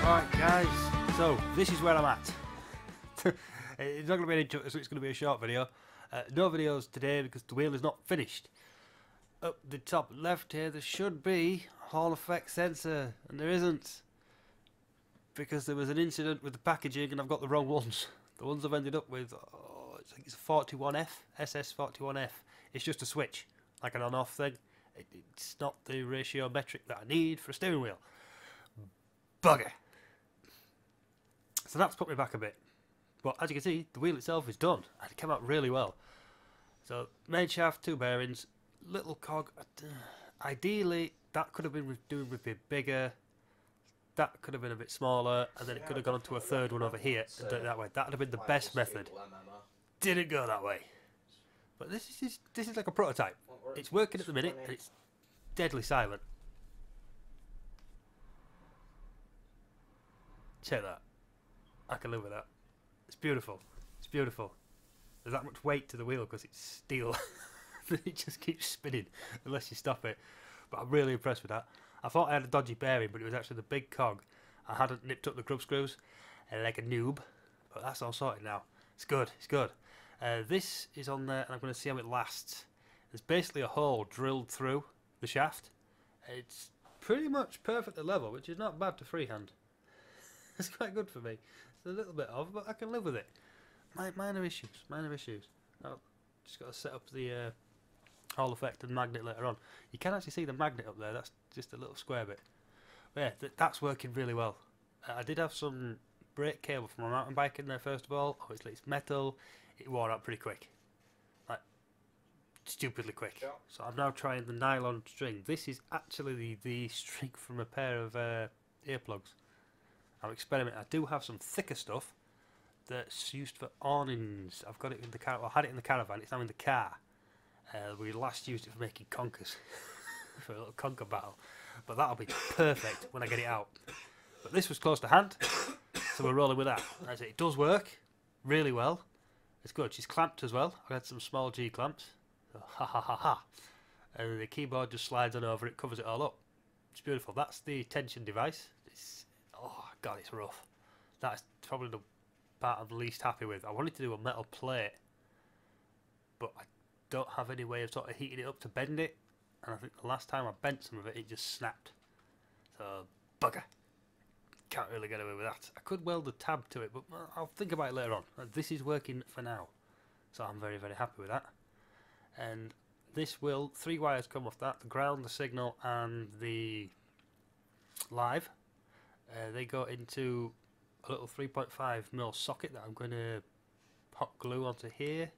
Right guys, so this is where I'm at. It's not going to be an intro, so it's going to be a short video. No videos today because the wheel is not finished. Up the top left here there should be a Hall effect sensor, and there isn't. Because there was an incident with the packaging and I've got the wrong ones. The ones I've ended up with, I think it's a 41F, SS41F. It's just a switch, like an on-off thing. It's not the ratio metric that I need for a steering wheel. Bugger. So that's put me back a bit. But as you can see, the wheel itself is done. And it came out really well. So, main shaft, 2 bearings, little cog. Ideally, that could have been doing with a bit bigger. That could have been a bit smaller, and then it could have gone on to a third one over here and done it that way. That would have been the best method. Didn't go that way. But this is like a prototype. It's working at the minute, and it's deadly silent. Check that. I can live with that. It's beautiful. It's beautiful. There's that much weight to the wheel because it's steel. It just keeps spinning unless you stop it. But I'm really impressed with that. I thought I had a dodgy bearing, but it was actually the big cog. I hadn't nipped up the grub screws like a noob, but that's all sorted now. It's good, it's good. This is on there, and I'm going to see how it lasts. There's basically a hole drilled through the shaft. It's pretty much perfectly level, which is not bad to freehand. It's quite good for me. It's a little bit off, but I can live with it. Minor issues, minor issues. I've just got to set up the Hall effect and magnet later on. You can actually see the magnet up there. That's just a little square bit. But yeah, that's working really well. I did have some brake cable from my mountain bike in there first of all. Obviously it's metal. It wore out pretty quick, like stupidly quick. Yeah. So I'm now trying the nylon string. This is actually the string from a pair of earplugs. I'm experimenting. I do have some thicker stuff that's used for awnings. I've got it in the car. I had it in the caravan. It's now in the car. We last used it for making conkers, for a little conker battle, but that'll be perfect when I get it out. But this was close to hand, so we're rolling with that. As it does work really well. It's good. She's clamped as well. I had some small G clamps. So, ha ha ha ha. And the keyboard just slides on over it, covers it all up. It's beautiful. That's the tension device. Oh god, it's rough. That's probably the part I'm least happy with. I wanted to do a metal plate, but I don't have any way of sort of heating it up to bend it, and I think the last time I bent some of it, it just snapped. So bugger, can't really get away with that. I could weld a tab to it, but I'll think about it later on. This is working for now, so I'm very happy with that. And this will 3 wires come off that: the ground, the signal, and the live. They go into a little 3.5mm socket that I'm going to hot glue onto here.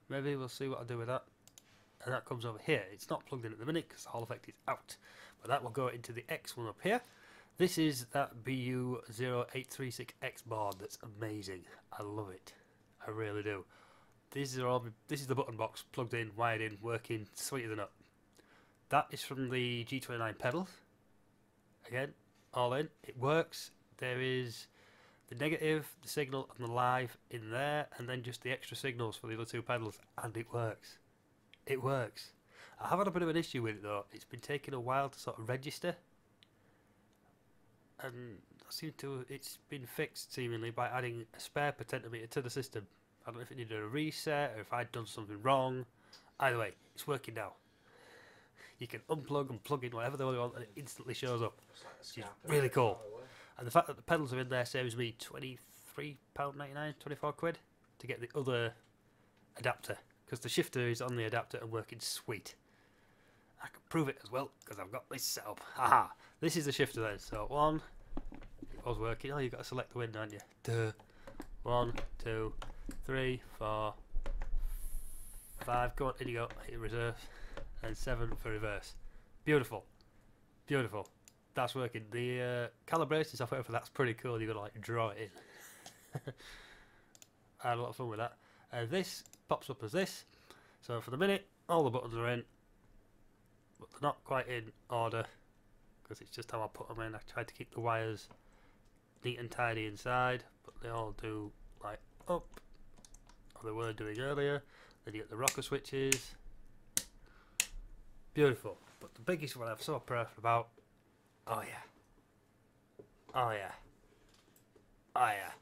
Maybe we'll see what I do with that. And that comes over here. It's not plugged in at the minute because the Hall effect is out. But that will go into the X one up here. This is that BU0836X board that's amazing. I love it. I really do. This is the button box, plugged in, wired in, working, sweeter than up. That is from the G29 pedals. Again, all in. It works. There is the negative, the signal, and the live in there, and then just the extra signals for the other 2 pedals, and it works. It works. I have had a bit of an issue with it though. It's been taking a while to sort of register, and it's been fixed seemingly by adding a spare potentiometer to the system. I don't know if it needed a reset or if I'd done something wrong. Either way, it's working now. You can unplug and plug in whatever the hell you want, and it instantly shows up. Which is really cool. And the fact that the pedals are in there saves me £23.99, 24 quid to get the other adapter, because the shifter is on the adapter and working sweet. I can prove it as well because I've got this set up. Haha! This is the shifter then. So 1, it was working. Oh, you've got to select the wind, aren't you? Duh. 1, 2, 3, 4, 5. Go on, in you go. Hit reserve. And 7 for reverse. Beautiful. Beautiful. That's working. The calibration software for that's pretty cool. You've got to like draw it in. I had a lot of fun with that. This pops up as this. So for the minute, all the buttons are in, but they're not quite in order because it's just how I put them in. I tried to keep the wires neat and tidy inside, but they all do like up, or they were doing earlier. Then you get the rocker switches. Beautiful. But the biggest one I'm so proud about, oh yeah, Oh yeah. Oh yeah.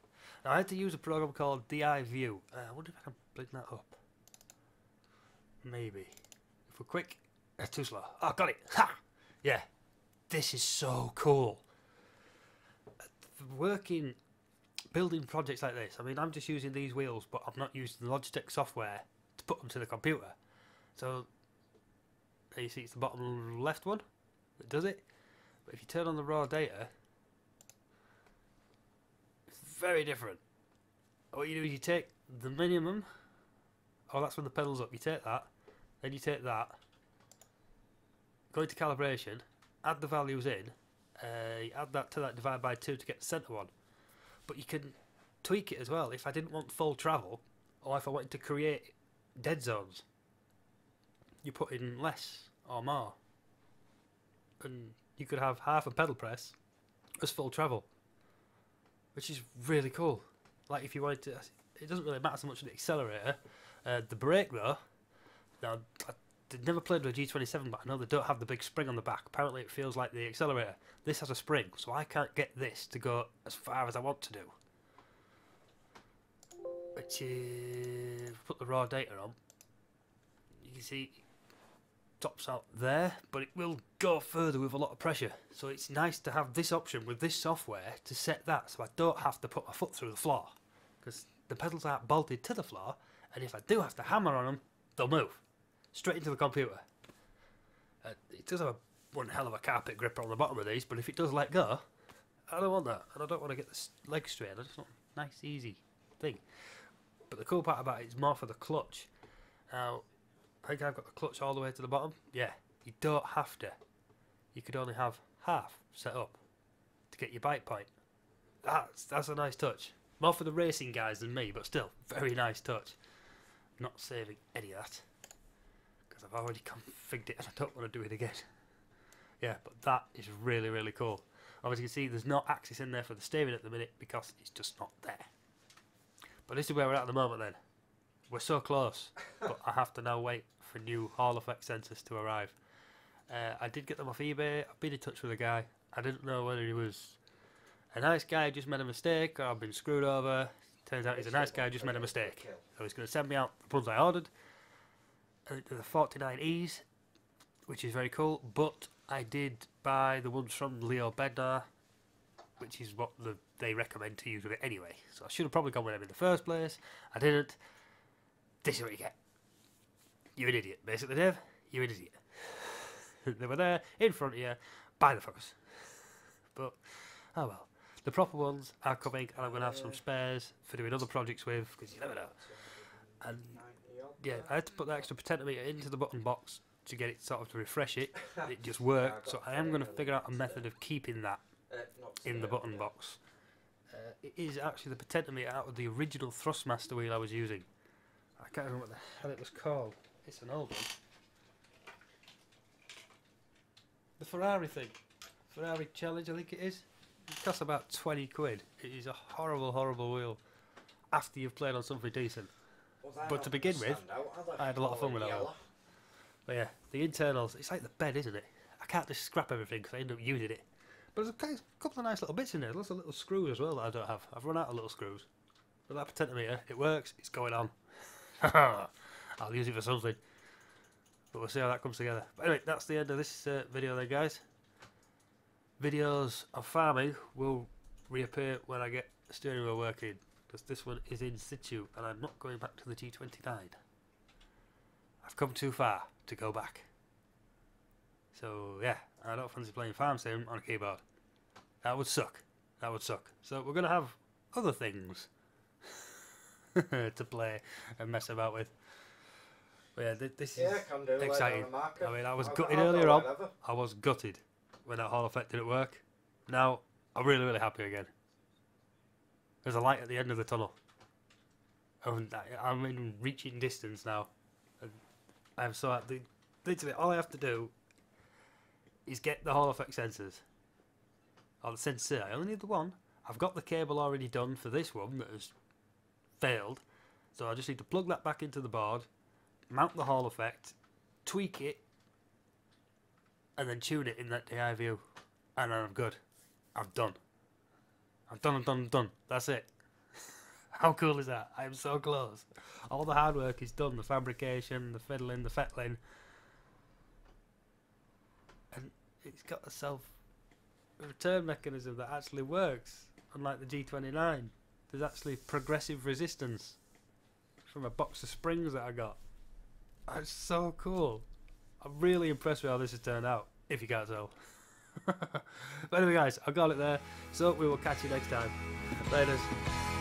Now I had to use a program called DI View. I wonder if I can bring that up. Maybe. If we're quick. Too slow. Oh, got it. Ha! Yeah. This is so cool. Working, building projects like this. I mean, I'm just using these wheels, but I've not used the Logitech software to put them to the computer. So, there you see it's the bottom left one that does it. But if you turn on the raw data, it's very different. What you do is you take the minimum. Oh, that's when the pedal's up. You take that, then you take that, go into calibration, add the values in, you add that to that, divide by 2 to get the centre one. But you can tweak it as well. If I didn't want full travel, or if I wanted to create dead zones, you put in less or more. And you could have half a pedal press as full travel, which is really cool. Like if you wanted to, it doesn't really matter so much with the accelerator. The brake though, now I've never played with a G27, but I know they don't have the big spring on the back. Apparently it feels like the accelerator. This has a spring, so I can't get this to go as far as I want to do. Which is, put the raw data on, you can see tops out there, but it will go further with a lot of pressure. So it's nice to have this option with this software to set that, so I don't have to put my foot through the floor, because the pedals aren't bolted to the floor, and if I do have to hammer on them, they'll move straight into the computer. It does have one hell of a carpet gripper on the bottom of these, but if it does let go, I don't want that, and I don't want to get the leg strain. I just want a nice, easy thing. But the cool part about it is more for the clutch. Now, I think I've got the clutch all the way to the bottom. Yeah, you don't have to. You could only have half set up to get your bite point. That's a nice touch. More for the racing guys than me, but still, very nice touch. Not saving any of that, because I've already configured it and I don't want to do it again. Yeah, but that is really, really cool. Obviously you can see there's no axis in there for the steering at the minute because it's just not there. But this is where we're at the moment then. We're so close, but I have to now wait for new Hall effect sensors to arrive. I did get them off eBay. I've been in touch with a guy. I didn't know whether he was a nice guy who just made a mistake or I've been screwed over. Turns out he's a nice guy who just made a mistake. So he's going to send me out the ones I ordered. The 49Es, which is very cool. But I did buy the ones from Leo Bednar, which is what they recommend to use with it anyway. So I should have probably gone with them in the first place. I didn't. This is what you get. You're an idiot, basically, Dave. You're an idiot. They were there, in front of you. Buy the fuckers. But, oh well. The proper ones are coming, and I'm going to have some spares for doing other projects with, because you never know. And, yeah, I had to put the extra potentiometer into the button box to get it sort of to refresh it. It just worked, so I am going to figure out a method of keeping that in the button box. It is actually the potentiometer out of the original Thrustmaster wheel I was using. I can't remember what the hell it was called. It's an old one. The Ferrari thing. Ferrari Challenge, I think it is. It costs about 20 quid. It is a horrible, horrible wheel after you've played on something decent. But to begin with, I had a lot of fun with that wheel. But yeah, the internals, it's like the bed, isn't it? I can't just scrap everything because I end up using it. But there's a couple of nice little bits in there. Lots of little screws as well that I don't have. I've run out of little screws. But that potentiometer, it works, it's going on. I'll use it for something. But we'll see how that comes together. But anyway, that's the end of this video then, guys. Videos of farming will reappear when I get the steering wheel working, because this one is in situ and I'm not going back to the G29. I've come too far to go back. So yeah, I don't fancy playing Farm Sim on a keyboard. That would suck. That would suck. So we're going to have other things to play and mess about with. But yeah, this is exciting. I mean, I was gutted earlier on. I was gutted when that Hall effect didn't work. Now, I'm really, really happy again. There's a light at the end of the tunnel. And I'm in reaching distance now. And I'm so happy. Literally, all I have to do is get the Hall effect sensors. Or the sensor. I only need the one. I've got the cable already done for this one that has failed. So I just need to plug that back into the board, mount the Hall effect, tweak it, and then tune it in that DI view. And then I'm good. I'm done. I'm done, I'm done, I'm done. That's it. How cool is that? I am so close. All the hard work is done. The fabrication, the fiddling, the fettling. And it's got a self-return mechanism that actually works. Unlike the G29. There's actually progressive resistance from a box of springs that I got. That's so cool. I'm really impressed with how this has turned out, if you can't tell. But anyway guys, I've got it there, so we will catch you next time. Laters.